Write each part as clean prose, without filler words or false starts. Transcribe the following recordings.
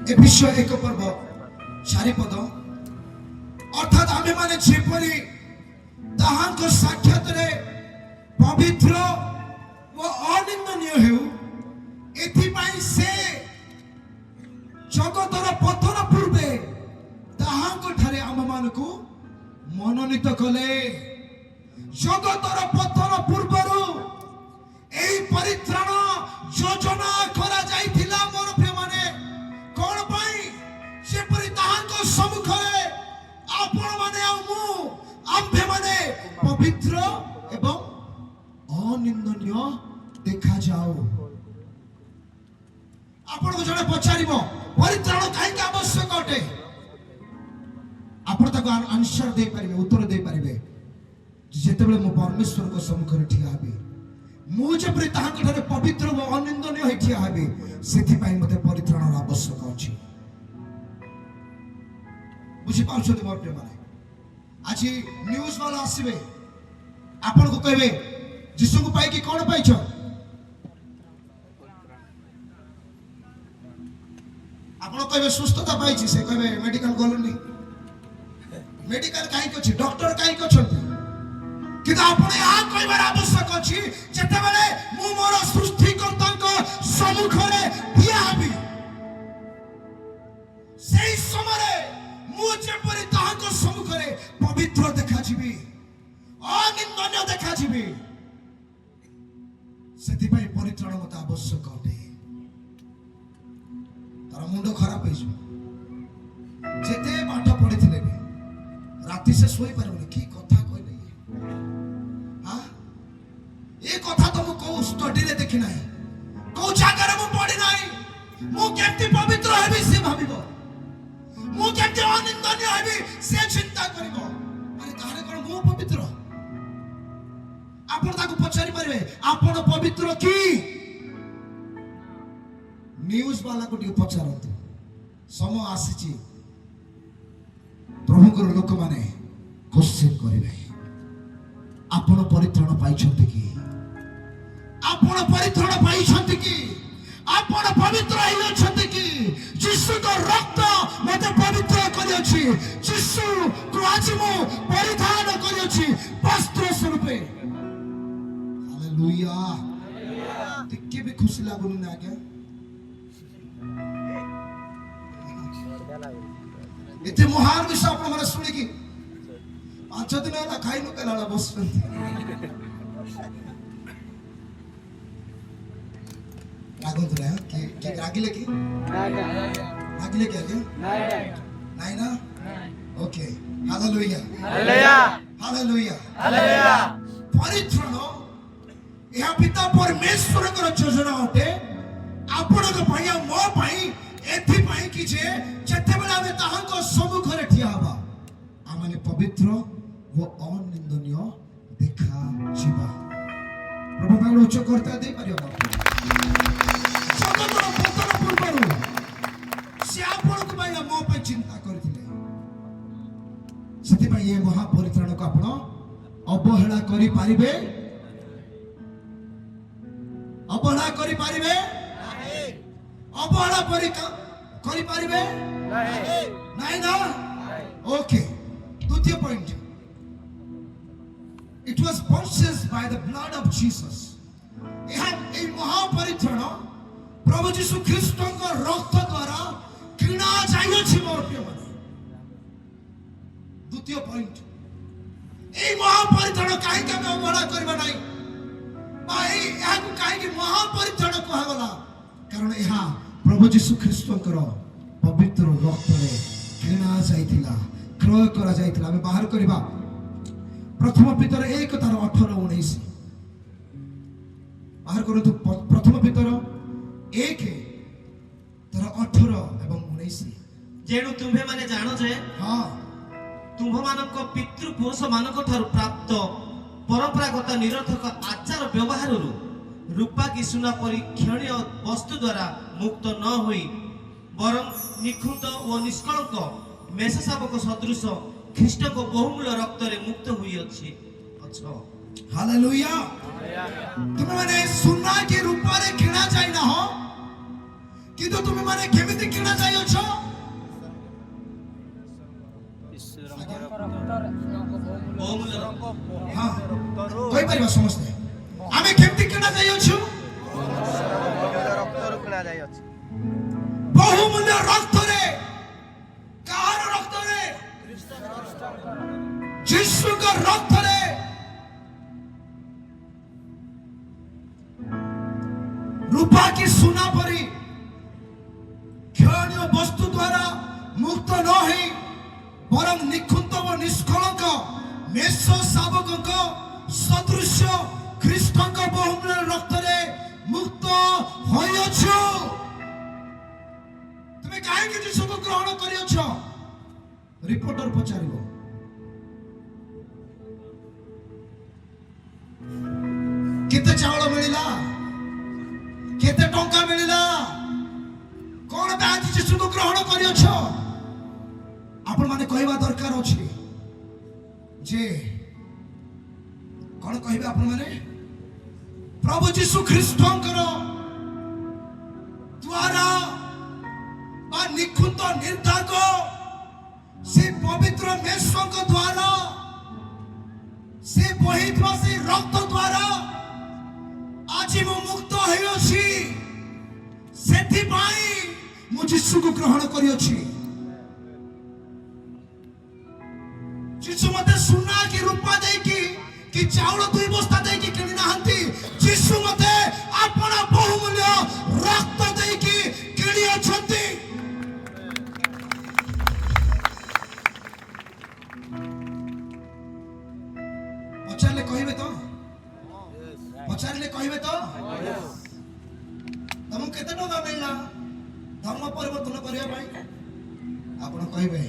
ए विषय एक पर्व चारिपद अर्थात आमे माने जेपरी ताहांको साक्षात रे पवित्र व अनिंदनीय हेउ एथि पई से जगतर पतन पूर्वे ताहांको ठारे आम मानकु मनोनीत कले जगतर पतन पूर्वरु एई परित्राण योजना करा जाइथिला मोर प्रिय माने कोन पई जेपरि ताहांको सम्मुखरे आपण माने आ मु आम्भे माने पवित्र एवं अनिंदनीय देखा जाओ। आपण को जने पछारिबो परित्राण काई आवश्यक अटे आपण ताको आंसर दे परिबे उत्तर दे परिबे जेतेबेले मो परमेश्वर को सम्मुखरे ठिया हेबे मु जेपरि ताहांको ठारे पवित्र व अनिंदनीय होई ठिया हेबे सेथि पई मते परित्राणर आवश्यक अछि। बुझी पाउछथि मोर प्रेम माने आज न्यूज वाला आसीबे आपण को कहबे यीशु को पाई कि कोन पाइछ आपण कहबे सुस्थता पाइछि से कहबे मेडिकल गलनी मेडिकल काई को छी डॉक्टर काई को छथि कि आपण आ कहबार आवश्यक अछि जेते बेले मु मोर सृष्टिकर्ता को सम्मुख रे ठिया हेबी सेही समय मु जेपरि ताहाको सम्मुख रे पवित्र देखा जिबी अनिंदनीय देखा जिबी सेति पई परित्राण मत आवश्यक अटे। तार मुंड खराब होई जेते पाठ पढिथिले भी राति से सोई परबनी की कथा कहले हां ए कथा तो मु को स्टडी रे देखि नाही को जागा रे मु पढि नाही मु केमति पवित्र हेबी से भाबिबो मु केमति अनिंदनीय हेबी से चिंता करिबो अरे तारे कोन मु पवित्र आपण ताको पछारी परबे आपण पवित्र की न्यूज वाला को टी पछारंतु समय आसीची प्रभु को लोक माने क्वेश्चन करिवे आपण परित्राण पाइछंती कि आपण परित्राण पाइछंती कि आपण पवित्र होई छथि कि यीशु को रक्त मते पवित्र करि अछि यीशु को आज मु परिधान करि अछि वस्त्र स्वरूपे हालेलुया देखि भी खुशी लागुनी ना क्या इते महान विषय आपण माने सुनि कि 5 दिन होला खाइ न केला बस रागोंतले कि रागिले कि रागिले क्या के नाही ना okay hallelujah hallelujah hallelujah hallelujah परित्राण या पिता परमेश्वर को योजना होते आपण को पई मो पई एथि पई कि जे जते बेला हम ताहांको सम्मुख रे ठिया हबा आमाने पवित्र वो अनिंदनीय देखा जीवा प्रभु पागल उच्च करता दे परियो जगतर पतन पूर्वरु से आपण को पई मो पई चिंता करथिले सेति पई ए महा परित्राण को आपण अवहेला करि पारिबे अवहेला करि पारिबे नाही अवहेला करि पारिबे नाही नाही ना ओके द्वितीय point it was purchased by the blood of Jesus यह ए महापरित्राण प्रभु यीशु ख्रीष्ट को रक्त द्वारा किना जाय अछि मोर प्रिय माने द्वितीय पॉइंट ए महापरित्राण काहे के हम बड़ा करबा नाही भाई या को काहे कि महापरित्राण कहा गला कारण यह प्रभु यीशु ख्रीष्ट को पवित्र रक्त रे किना जायतिला क्रय करा जायतिला हम बाहर करबा प्रथम पितर 1 तार 18 19 बाहर करो तो प्रथम पितर 1 तार 18 एवं 19 जेणु तुम्हे माने जानो जे हां तुम्ह मानको पितृ पुरुष मानको थारु प्राप्त परंपरागत निरर्थक आचार व्यवहार रु रूपा कि सुना परि क्षणीय वस्तु द्वारा मुक्त न होई वरं निखुत और निष्कलंक मेष शावक सदृश ख्रीष्ट को बहुमूल्य रक्त रे मुक्त हुई अछि अच्छा हालेलुया तुम माने सुना के रूप रे किणा जाय ना हो किंतु तुम माने केमिति किणा जाय छ ରକ୍ତରେ କାହାର ରକ୍ତରେ ଯୀଶୁଙ୍କ ରକ୍ତରେ ରୂପା କି ସୁନା ପରି କ୍ଷଣୀୟ ବସ୍ତୁ ଦ୍ୱାରା ମୁକ୍ତ ନ ହୋଇ ବରଂ ନିଖୁନ୍ତ ଓ ନିଷ୍କଳଙ୍କ ମେଷ ଶାବକଙ୍କ ସଦୃଶ୍ୟ ଖ୍ରୀଷ୍ଟଙ୍କ ବହୁମୂଲ୍ୟ ରକ୍ତରେ ମୁକ୍ତ ହୋଇଅଛୁ। ତୁମେ କାହିଁକି ଯୀଶୁକୁ ଗ୍ରହଣ କରିଅଛ? ରିପୋର୍ଟର ପଚାରିବ। କେତେ ଚାଉଳ ମିଳିଲା? କେତେ ଟଙ୍କା ମିଳିଲା? କଣ ପାଇଁ ଆଜି ଯୀଶୁକୁ ଗ୍ରହଣ କରିଅଛ? ଆପଣ ମାନେ କହିବା ଦରକାର ଅଛି ଯେ କଣ କହିବେ ଆପଣ ମାନେ? ପ୍ରଭୁ ଯୀଶୁ ଖ୍ରୀଷ୍ଟଙ୍କର ଦ୍ୱାରା ବା ନିଖୁନ୍ତ ନିର୍ଦ୍ଦାଗ ସେ ପବିତ୍ର ମେଷଙ୍କ ଦ୍ୱାରା ସେ ବହିଥିବା ସେ ରକ୍ତ ଦ୍ୱାରା ଆଜି ମୁଁ ମୁକ୍ତ ହୋଇଅଛି। ସେଥିପାଇଁ ମୁଁ ଯୀଶୁକୁ ଗ୍ରହଣ କରିଅଛି। ଯୀଶୁ ମତେ ସୁନା କି ରୂପା ଦେଇକି କି ଚାଉଳ 2 ବସ୍ତା ଦେଇକି କିଣି ନାହାନ୍ତି। ଯୀଶୁ ମତେ ଆପଣ ବହୁମୂଲ୍ୟ ରକ୍ତ ଦେଇକି କିଣି ଅଛନ୍ତି। ପଚାରିଲେ କହିବେ ତ? ପଚାରିଲେ କହିବେ ତ? ତମକୁ କେତେ ଟଙ୍କା ମିଳିଲା ଧର୍ମ ପରିବର୍ତ୍ତନ କରିବା ପାଇଁ? ଆପଣ କହିବେ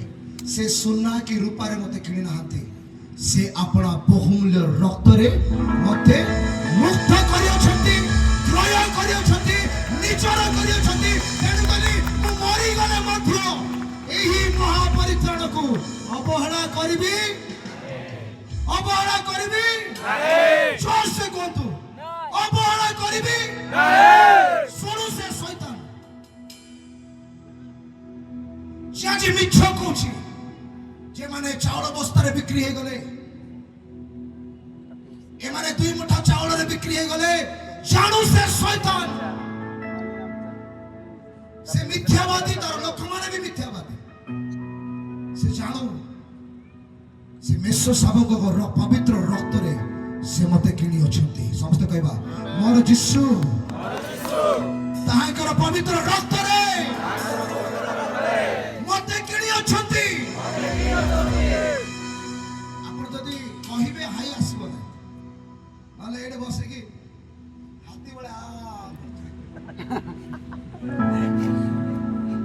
ସେ ସୁନା କି ରୂପାରେ ମତେ କିଣି ନାହାନ୍ତି, ସେ ଆପଣ ବହୁମୂଲ୍ୟ ରକ୍ତରେ ମତେ ମୁକ୍ତ କରିଅଛନ୍ତି, କ୍ରୟ କରିଅଛନ୍ତି, ନିଜର କରିଅଛନ୍ତି। ତେଣୁକରି ମୁଁ ମରିଗଲେ ମଧ୍ୟ ଏହି ମହାପରିତ୍ରାଣକୁ ଅବହେଳା କରିବି, ଅବହେଳା କରିବି। ଜୋରସେ କୁହନ୍ତୁ, ଅବହେଳା କରିବି। ଶୁଣୁ ସେ ଶୈତାନ ସେ ଆଜି ମିଛ କହୁଛି। যেমানে চাউল বস্তারে বিক্রি হয়ে গেলে, এমানে 2 মুঠা চাউলরে বিক্রি হয়ে গেলে, জানু সে শয়তান, সে মিথ্যাবাদী, তার লোক মানে भी মিথ্যাবাদী। সে জানু সে মেষ শাবকଙ୍କ পবিত্র রক্তরে সে মতে কিনি অছন্তি। সমস্ত কইবা মোর যিশু তাহাଙ୍କର পবিত্র রক্তরে মতে কিনি অছন্তি। ଆପଣ ଯଦି କହିବେ ହାଇ ଆସିବ ନା, ନହେଲେ ଏଇଠି ବସିକି ହାତୀ ଭଳିଆ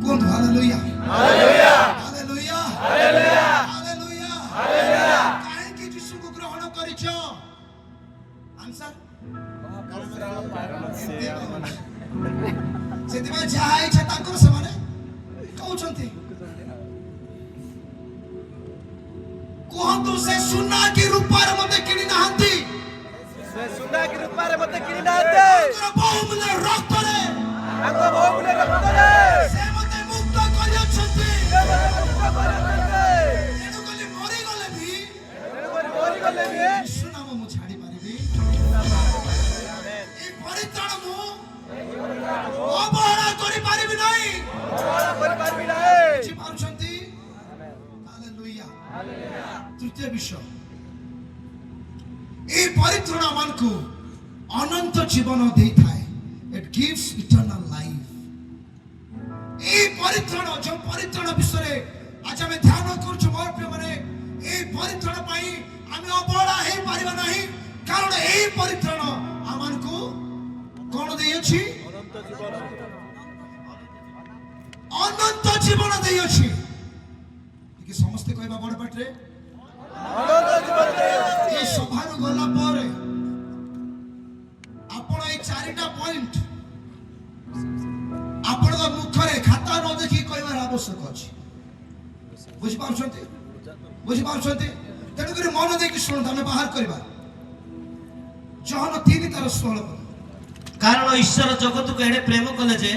କୁହନ୍ତୁ hallelujah, hallelujah, hallelujah, hallelujah, hallelujah. କାହିଁକି ଯୀଶୁକୁ ଗ୍ରହଣ କରିଛ? ଆନ୍ସର ସେଥିପାଇଁ ଯାହା ଇଚ୍ଛା ତାଙ୍କର ସେମାନେ କହୁଛନ୍ତି। କୁହନ୍ତୁ ସେ ସୁନା କି ରୂପାରେ ମତେ କିଣି ନାହାନ୍ତି, ସେ ସୁନା କି ରୂପାରେ ମତେ କିଣି ନାହାନ୍ତି, ତାଙ୍କର ବହୁମୂଲ୍ୟ ରକ୍ତରେ, ତାଙ୍କ ବହୁମୂଲ୍ୟ ରକ୍ତରେ ସେ ମତେ ମୁକ୍ତ କରିଅଛନ୍ତି। ତେଣୁକରି ମରିଗଲେ ବି ଯୀଶୁ ନାମ ମୁଁ ଛାଡ଼ି ପାରିବି, এই ପରିତ୍ରାଣ ମୁଁ ଅବହେଳା କରିପାରିବି ନାହିଁ। ବୁଝିପାରୁଛନ୍ତି? ହାଲେଲୁୟା। ତୃତୀୟ ବିଷୟ, এই ପରିତ୍ରାଣ ଆମକୁ ଅନନ୍ତ ଜୀବନ ଦେଇଥାଏ। It gives eternal life. এই ପରିତ୍ରାଣ, ଯେଉଁ ପରିତ୍ରାଣ ବିଷୟରେ ଆଜି ଆମେ ଧ୍ୟାନ କରୁଛୁ ମୋର ପ୍ରିୟମାନେ, এই ପରିତ୍ରାଣ ପାଇଁ ଆମେ ଅବହେଳା ହେଇପାରିବା ନାହିଁ। କାରଣ এই ପରିତ୍ରାଣ ଆମକୁ କଣ ଦେଇଅଛି? ଅନନ୍ତ ଜୀବନ ଦେଇଅଛି। ଟିକେ ସମସ୍ତେ କହିବା ବଡ଼ ପାଟିରେ, এই ସଭାରୁ ଗଲା ପରେ ଆପଣ এই 4ଟା ପଏଣ୍ଟ ଆପଣଙ୍କ ମୁଖରେ ଖାତା ନ ଦେଖିକି କହିବାର ଆବଶ୍ୟକ ଅଛି। ବୁଝିପାରୁଛନ୍ତି? ବୁଝିପାରୁଛନ୍ତି? ତେଣୁକରି ମନ ଦେଇକି ଶୁଣନ୍ତୁ, ଆମେ ବାହାର କରିବା। ଜହନ 3:16। କାରଣ ଈଶ୍ୱର ଜଗତକୁ ଏଡ଼େ ପ୍ରେମ କଲେ ଯେ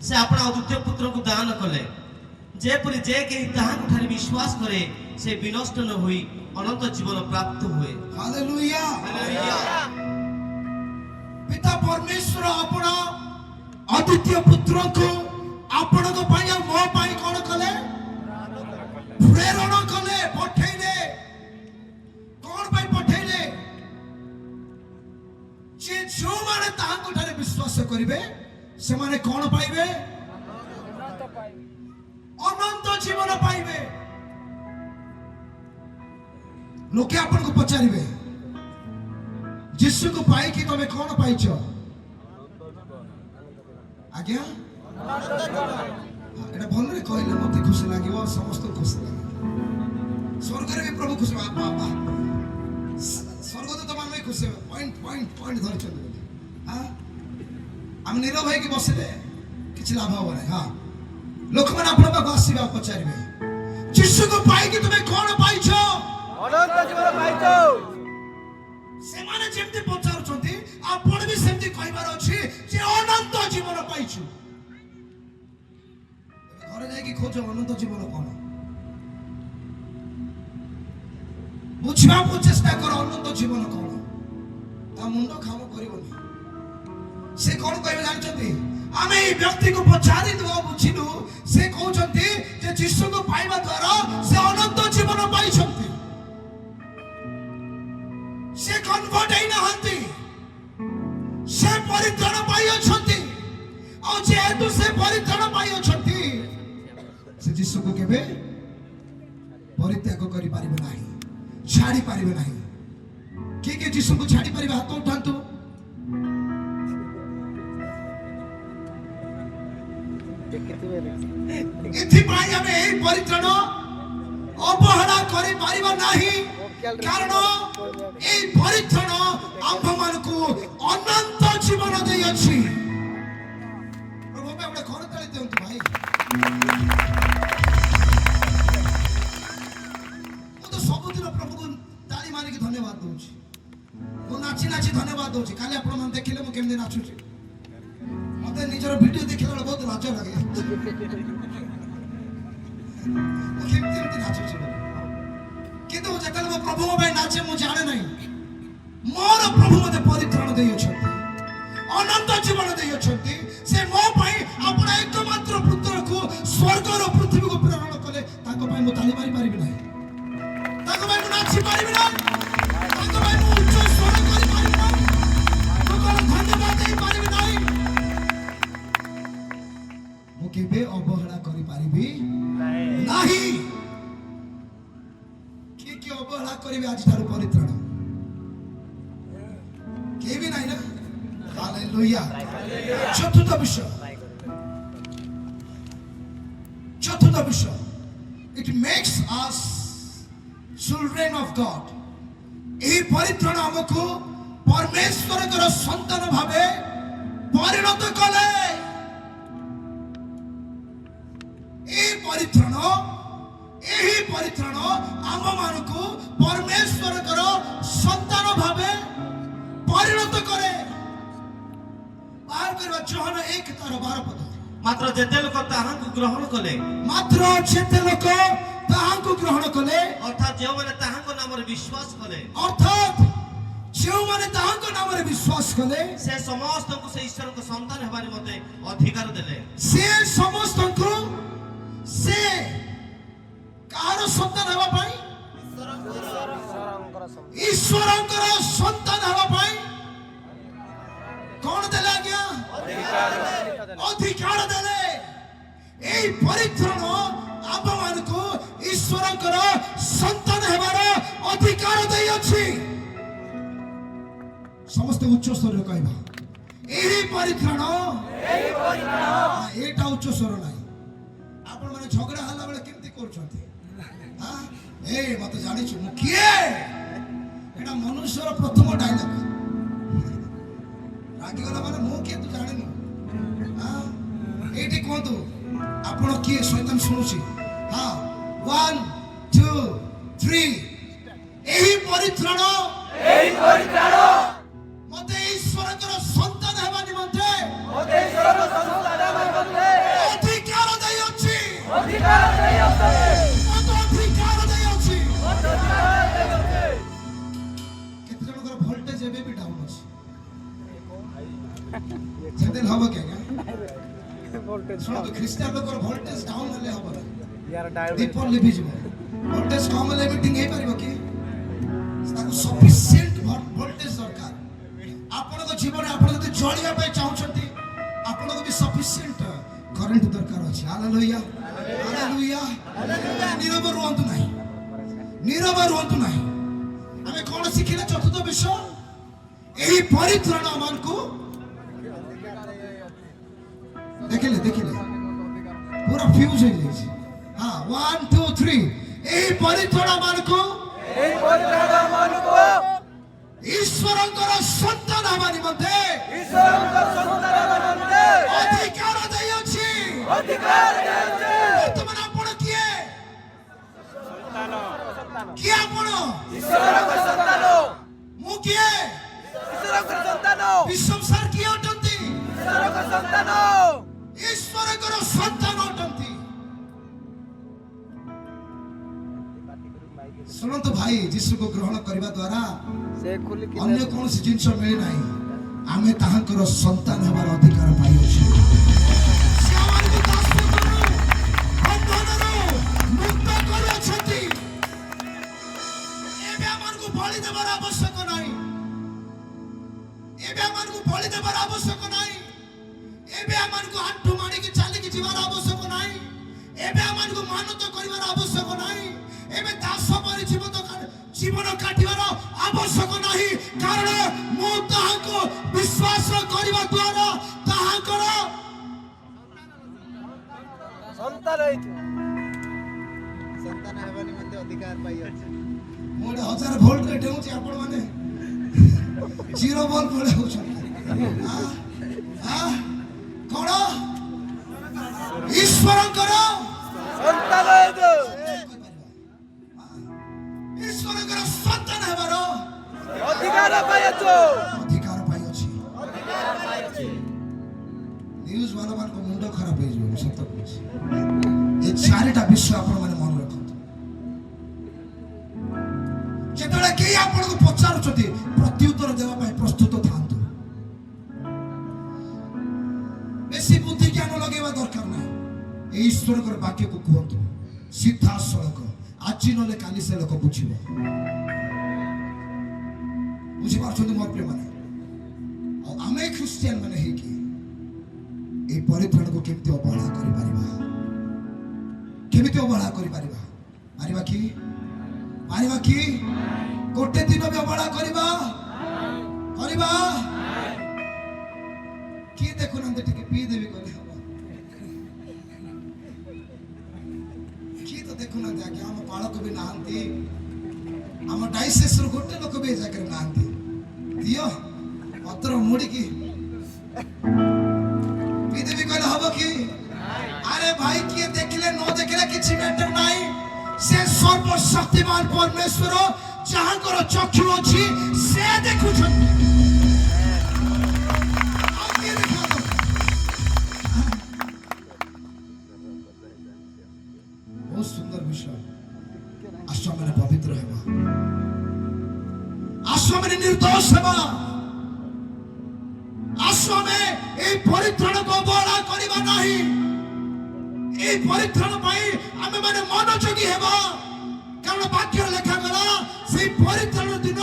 ସେ ଆପଣ ଅଦ୍ୱିତୀୟ ପୁତ୍ରକୁ ଦାନ କଲେ, ଯେପରି ଯେ କେହି ତାହାଙ୍କ ଠାରେ ବିଶ୍ୱାସ କରେ ସେ ବିନଷ୍ଟ ନ ହୋଇ ଅନନ୍ତ ଜୀବନ ପ୍ରାପ୍ତ ହୁଏ। ହାଲେଲୁୟା। ପିତା ପରମେଶ୍ୱର ଆପଣ ଅଦ୍ୱିତୀୟ ପୁତ୍ରଙ୍କୁ आपण को पाई आ मो पाई कोन कले प्रेरण कले पठेइले कोन पाई पठेइले जे जो माने ताहाको ठारे विश्वास करिवे से माने कोन पाइबे अनंत जीवन पाइबे लोके आपण को पचारिबे यीशु को पाई कि तमे कोन पाइछ आज्ञा एटा भलरे कहले मते खुशी लागिवो समस्त खुशी लागिवो स्वर्ग रे भी प्रभु खुशी बाबा स्वर्ग तो मान में खुशी पॉइंट धर चल हां हम नीरव भाई की बसले किछ लाभ हो रे हां लोक मन आपण पाक आसीबा पचारिबे यीशु को पाई कि तमे कोन पाइछ अनंत जीवन पाइछो से माने जेमते पचारुछंती आपण भी सेमते कहबार अछि जे अनंत जीवन पाइछु घरे जाई कि खोज अनंत जीवन कोन बुझबा को चेष्टा कर अनंत जीवन कोन ता मुंडो काम करिवनी से कोन कहबे जानछंती आमे ई व्यक्ति को पचारि दो बुझिलु से कहउछंती जे यीशु को पाइबा द्वारा से अनंत जीवन पाइछंती से कन्वर्ट है ना हंती से परित्राण पाई अछंती और जेहेतु से परित्राण पाई अछंती से यीशु को केबे परित्याग करि पारिबे नाही छाड़ी पारिबे नाही के यीशु को छाड़ी पारिबे हाथ उठांतु इथि पाई हमें एही परित्राण अवहेला करि पारिबा नाही कारण এই পরিত্রাণ আম্ভমানকু অনন্ত জীবন দেইছি প্রভু আমরা করতালি দেউন্তু ভাই মু তো ସବୁদিନ ପ୍ରଭୁକୁ ତାଳି ମାରିକି ଧନ୍ୟବାଦ ଦଉଛି ମୁଁ ନାଚି ନାଚି ଧନ୍ୟବାଦ ଦଉଛି କାଲି ଆପଣ ମାନେ ଦେଖିଲେ ମୁଁ କେମିତି ନାଚୁଛି ମତେ ନିଜର ଭିଡିଓ ଦେଖିଲା ବେଳେ ବହୁତ ଲାଜ ଲାଗେ ମୁଁ କେମିତି ନାଚୁଛି किंतु जतल मो प्रभु भाई नाचे मु जाने नहीं मोर प्रभु मते परित्राण देई अछंती अनंत जीवन देई अछंती से मो भाई आपण एकमात्र पुत्र को स्वर्ग रो पृथ्वी को प्रेरण कले ताको भाई मु ताली मारी पारिबि नाही ताको भाई मु नाची पारिबि नाही ताको भाई मु उच्च स्वर करि पारिबि नाही मु कोन धन्यवाद देई पारिबि नाही मु केबे अवहेला करि पारिबि नाही अवहेला करिवे आज तार परित्राण के भी नहीं ना हालेलुया चतुर्थ विषय it makes us children of God ए परित्राण हमको परमेश्वर कर संतान भावे परिणत कले ए परित्राण एही परित्राण आम मानकु परमेश्वर कर संतान भावे परिणत करे बाहर करबा जोहन 1:12 पद मात्र जेते लोक ताहांकु ग्रहण कले मात्र जेते लोक ताहांकु ग्रहण कले अर्थात जे माने ताहांको नाम रे विश्वास कले अर्थात जे माने ताहांको नाम रे विश्वास कले से समस्त को से ईश्वर को संतान हेबारे मते अधिकार देले से समस्त को से कार संतान हेबा पाई ईश्वरंकर संतान हेबा पाई कोन देला गया अधिकार देले एई परित्राण आप मानको ईश्वरंकर संतान हेबार अधिकार देई अछि समस्त उच्च स्वर कहबा एही परित्राण एटा उच्च स्वर नाही आपण माने झगड़ा हल्ला बेले केमती करछथि हां ए मते जानि छु मु किए एटा मनुष्यर प्रथम डायलॉग रागी गला माने मु के तू जानिनु हां एटी कोंतु आपण किए शैतान सुनुछि हां 1 2 3 एही परित्राण मते ईश्वरकर संतान हेबा निमंते अधिकार देई अछि केते जनकर वोल्टेज एबे भी डाउन अछि सेदिन हबो के ଶୁଣନ୍ତୁ ଖ୍ରୀଷ୍ଟିଆନ ଲୋକର ଭୋଲ୍ଟେଜ ଡାଉନ ହେଲେ ହବ ନା यार ଦୀପ ଲିଭିଯିବ ଭୋଲ୍ଟେଜ କମ ହେଲେ ମିଟିଂ ହେଇପାରିବ କି ତାକୁ ସଫିସିଏଣ୍ଟ ଭୋଲ୍ଟେଜ ଦରକାର ଆପଣଙ୍କ ଜୀବନରେ ଆପଣ ଯଦି ଜଳିବା ପାଇଁ ଚାହୁଁଛନ୍ତି ଆପଣଙ୍କୁ ବି ସଫିସିଏଣ୍ଟ କରେଣ୍ଟ ଦରକାର ଅଛି ହାଲେଲୁୟା ହାଲେଲୁୟା ନୀରବ ରୁହନ୍ତୁ ନାହିଁ ନୀରବ ରୁହନ୍ତୁ ନାହିଁ ଆମେ କଣ ଶିଖିଲେ ଚତୁର୍ଥ ବିଷୟ ଏହି ପରିତ୍ରାଣ ଆମକୁ ଦେଖିଲେ ଦେଖିଲେ पूरा फ्यूज हो जाइए हाँ 1 2 3 এই পরিত্রাণ আমানকু ईश्वरଙ୍କର ସନ୍ତାନ ହେବା ନିମନ୍ତେ ଅଧିକାର ଦେଇଅଛି ବର୍ତ୍ତମାନ ଆପଣ କିଏ କିଏ ଆପଣ ମୁଁ କିଏ ବିଶ୍ୱ ସାର କିଏ ଅଟନ୍ତି ଈଶ୍ୱରଙ୍କର ସନ୍ତାନ ଅଟନ୍ତି ଶୁଣନ୍ତୁ ଭାଇ ଯୀଶୁକୁ ଗ୍ରହଣ କରିବା ଦ୍ୱାରା ଅନ୍ୟ କୌଣସି ଜିନିଷ ମିଳି ନାହିଁ ଆମେ ତାହାଙ୍କର ସନ୍ତାନ ହେବାର ଅଧିକାର ପାଇଅଛୁ ସେ ଆମକୁ ଦାସତ୍ୱରୁ ବନ୍ଧନରୁ ମୁକ୍ତ କରିଅଛନ୍ତି ଏବେ ଆମକୁ ବଳି ଦେବାର ଆବଶ୍ୟକ ନାହିଁ ଏବେ ଆମକୁ ବଳି ଦେବାର ଆବଶ୍ୟକ ନାହିଁ ଏବେ ଆମକୁ ଆଣ୍ଠୁ ମାଡ଼ିକି ଚାଲିକି ଯିବାର ଆବଶ୍ୟକ ନାହିଁ ଏବେ ଆମକୁ ମାନତ କରିବାର ଆବଶ୍ୟକ ନାହିଁ ଏବେ ଦାସ ପରି ଜୀବନ କାଟିବାର ଆବଶ୍ୟକ ନାହିଁ କାରଣ ମୁଁ ତାହାକୁ ବିଶ୍ୱାସ କରିବା ଦ୍ୱାରା ତାହାଙ୍କର ସନ୍ତାନ ହେବା ନିମନ୍ତେ ଅଧିକାର ପାଇଅଛି ମୁଁ 1000 ଭୋଲ୍ଟ ରେ ଡେଉଁଛି ଆପଣ ମାନେ 0 ଭୋଲ୍ଟ ଭଳି ହଉଛନ୍ତି କଣ ଈଶ୍ୱରଙ୍କର ସନ୍ତାନ ଈଶ୍ୱରଙ୍କର ସନ୍ତାନ ହେବାର ଅଧିକାର ପାଇଅଛୁ ନ୍ୟୁଜ ମାନଙ୍କ ମୁଣ୍ଡ ଖରାପ ହେଇଯିବ ମୁଁ ସତ କହୁଛି ଏ ଚାରିଟା ବିଷୟ ଆପଣ ମାନେ ମନେ ରଖନ୍ତୁ ଯେତେବେଳେ କେହି ଆପଣଙ୍କୁ ପଚାରୁଛନ୍ତି ପ୍ରତ୍ୟୁତ୍ତର ଦେବା ପାଇଁ ପ୍ରସ୍ତୁତ ଥାନ୍ତୁ ବେଶୀ ବୁଦ୍ଧି ଜ୍ଞାନ ଲଗେଇବା ଦରକାର ନାହିଁ এই ଈଶ୍ୱରଙ୍କର ବାକ୍ୟକୁ କୁହନ୍ତୁ ସିଧାସଳଖ ଆଜି ନହେଲେ କାଲି ସେ ଲୋକ ବୁଝିବ ବୁଝିପାରୁଛନ୍ତି ମୋର ପ୍ରିୟମାନେ ଆଉ ଆମେ ଖ୍ରୀଷ୍ଟିଆନ ମାନେ ହେଇକି এই ପରିତ୍ରାଣକୁ କେମିତି ଅବହେଳା କରିପାରିବା କେମିତି ଅବହେଳା କରିପାରିବା ପାରିବା କି ଗୋଟେ ଦିନ ବି ଅବହେଳା କରିବା କିଏ ଦେଖୁନାହାନ୍ତି ଟିକେ ପିଇ ଦେବି କହିଲେ ହବ କିଏ ତ ଦେଖୁନାହାନ୍ତି ଆଜ୍ଞା ଆମ ପାଳକ ବି ନାହାନ୍ତି ଆମ ଡାଇସେସର ଗୋଟେ ଲୋକ ବି ଏ ଜାଗାରେ ନାହାନ୍ତି ଦିଅ ପତ୍ର ମୁଡ଼ିକି ପିଦେବି କହିଲେ ହବ କି ଆରେ ଭାଇ କିଏ ଦେଖିଲେ ନ ଦେଖିଲେ କିଛି ମ୍ୟାଟର ନାହିଁ ସେ ସର୍ବଶକ୍ତିମାନ ପରମେଶ୍ୱର ଯାହାଙ୍କର ଚକ୍ଷୁ ଅଛି ସେ ଦେଖୁଛନ୍ତି ଆଉ କିଏ ଦେଖାନ୍ତୁ ବହୁତ ସୁନ୍ଦର ବିଷୟ ଆସ ମାନେ ପବିତ୍ର ହେବା ଆସ ମାନେ ନିର୍ଦ୍ଦୋଷ ହେବା ଆସ ଆମେ এই ପରିତ୍ରାଣକୁ ଅବହେଳା କରିବା ନାହିଁ এই ପରିତ୍ରାଣ ପାଇଁ ଆମେ ମାନେ ମନୋଯୋଗୀ ହେବା କାରଣ ବାକ୍ୟରେ ଲେଖାଗଲା সেই ପରିତ୍ରାଣ ଦିନ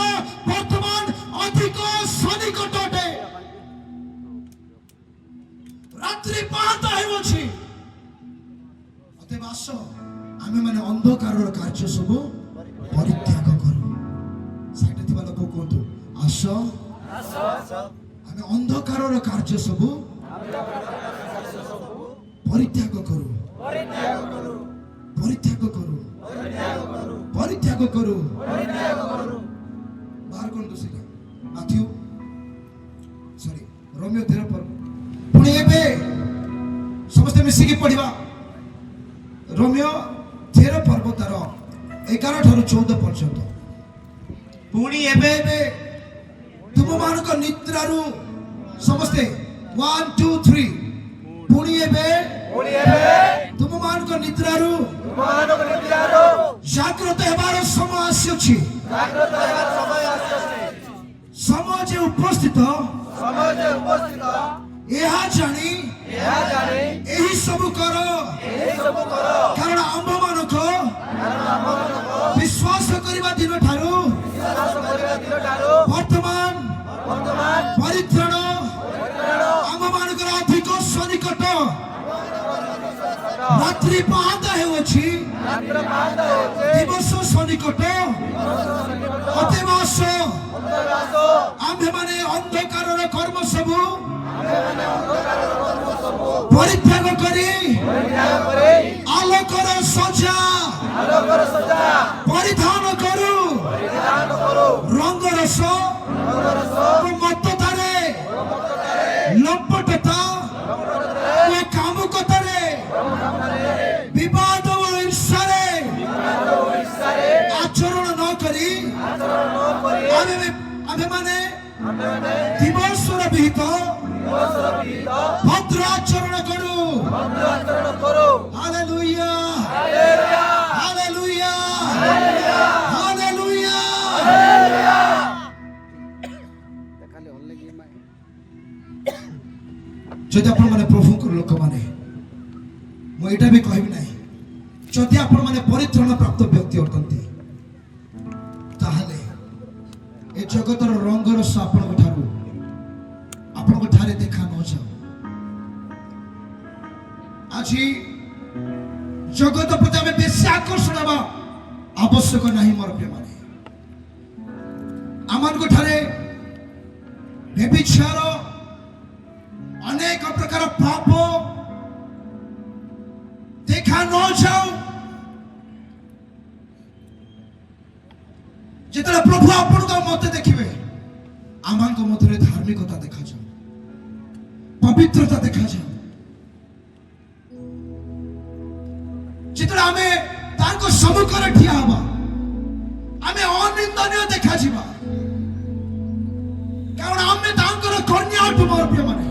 ବର୍ତ୍ତମାନ ଅଧିକ ସନ୍ନିକଟ ଅଟେ ରାତ୍ରି ପାହାନ୍ତା ହେଉଅଛି ଅତଏବ ଆସ ଆମେ ମାନେ ଅନ୍ଧକାରର କାର୍ଯ୍ୟ ସବୁ ପରିତ୍ୟାଗ କରୁ ସାଇଡରେ ଥିବା ଲୋକ କୁହନ୍ତୁ ଆସ ଆମେ ଅନ୍ଧକାରର କାର୍ଯ୍ୟ ସବୁ ପରିତ୍ୟାଗ କରୁ ବାହାର କରନ୍ତୁ ସେଇଟା ମାଥ୍ୟୁ ରୋମିଓ 13 ପର୍ବ ପୁଣି ଏବେ ସମସ୍ତେ ମିଶିକି ପଢିବା ରୋମିଓ 13 ପର୍ବ ତାର 11 ଠାରୁ 14 ପର୍ଯ୍ୟନ୍ତ ପୁଣି ଏବେ ତୁମମାନଙ୍କ ନିଦ୍ରାରୁ ସମସ୍ତେ 1 2 3 ପୁଣି ଏବେ ତୁମମାନଙ୍କ ନିଦ୍ରାରୁ ଜାଗ୍ରତ ହେବାର ସମୟ ଆସିଅଛି ସମୟ ଯେ ଉପସ୍ଥିତ ଏହା ଜାଣି ଏହି ସବୁ କର କାରଣ ଆମ୍ଭମାନଙ୍କ ବିଶ୍ୱାସ କରିବା ଦିନ ଠାରୁ ବର୍ତ୍ତମାନ ପରିତ୍ରାଣ ଆମମାନଙ୍କର ଅଧିକ ସନ୍ନିକଟ ରାତ୍ରି ପାହାନ୍ତା ହେଉଅଛି ଦିବସ ସନ୍ନିକଟ ଅତଏବ ଆସ ଆମ୍ଭେମାନେ ଅନ୍ଧକାରର କର୍ମ ସବୁ ପରିତ୍ୟାଗ କରି ଆଲୋକର ସଜା ପରିଧାନ କରୁ ରଙ୍ଗରସ ମତ୍ତତାରେ ଲମ୍ପଟତା ଓ କାମୁକତାରେ ବିବାଦ ଓ ଈର୍ଷାରେ ଆଚରଣ ନ କରି ଆମେମାନେ ଦିବସର ବିହିତ ଭଦ୍ର ଆଚରଣ କରୁ ହାଲେଲୁୟା ହାଲେଲୁୟା ହାଲେଲୁୟା ଯଦି ଆପଣମାନେ ପ୍ରଭୁଙ୍କର ଲୋକମାନେ ମୁଁ ଏଇଟା ବି କହିବି ନାହିଁ ଯଦି ଆପଣମାନେ ପରିତ୍ରାଣ ପ୍ରାପ୍ତ ବ୍ୟକ୍ତି ଅଟନ୍ତି ତାହେଲେ ଏ ଜଗତର ରଙ୍ଗରସ ଆପଣଙ୍କ ଠାରୁ ଆପଣଙ୍କ ଠାରେ ଦେଖା ନଯାଉ ଆଜି ଜଗତ ପ୍ରତି ଆମେ ବେଶୀ ଆକର୍ଷଣ ହେବା ଆବଶ୍ୟକ ନାହିଁ ମୋର ପ୍ରିୟମାନେ ଆମମାନଙ୍କ ଠାରେ ବ୍ୟଭିଚାର ଅନେକ ପ୍ରକାର ପାପ ଦେଖା ନଯାଉ ଯେତେବେଳେ ପ୍ରଭୁ ଆପଣଙ୍କ ମତେ ଦେଖିବେ ଆମମାନଙ୍କ ମଧ୍ୟରେ ଧାର୍ମିକତା ଦେଖାଯାଉ ପବିତ୍ରତା ଦେଖାଯାଉ ଯେତେବେଳେ ଆମେ ତାଙ୍କ ସମ୍ମୁଖରେ ଠିଆ ହେବା ଆମେ ଅନିନ୍ଦନୀୟ ଦେଖାଯିବା କାରଣ ଆମେ ତାଙ୍କର କନ୍ୟା ଅଟୁ ମୋର ପ୍ରିୟମାନେ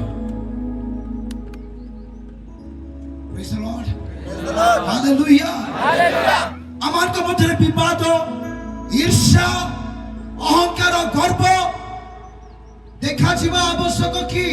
Praise the Lord. Hallelujah. ଆମମାନଙ୍କ ମଧ୍ୟରେ ବିବାଦ ଈର୍ଷା ଅହଙ୍କାର ଗର୍ବ ଦେଖାଯିବା ଆବଶ୍ୟକ କି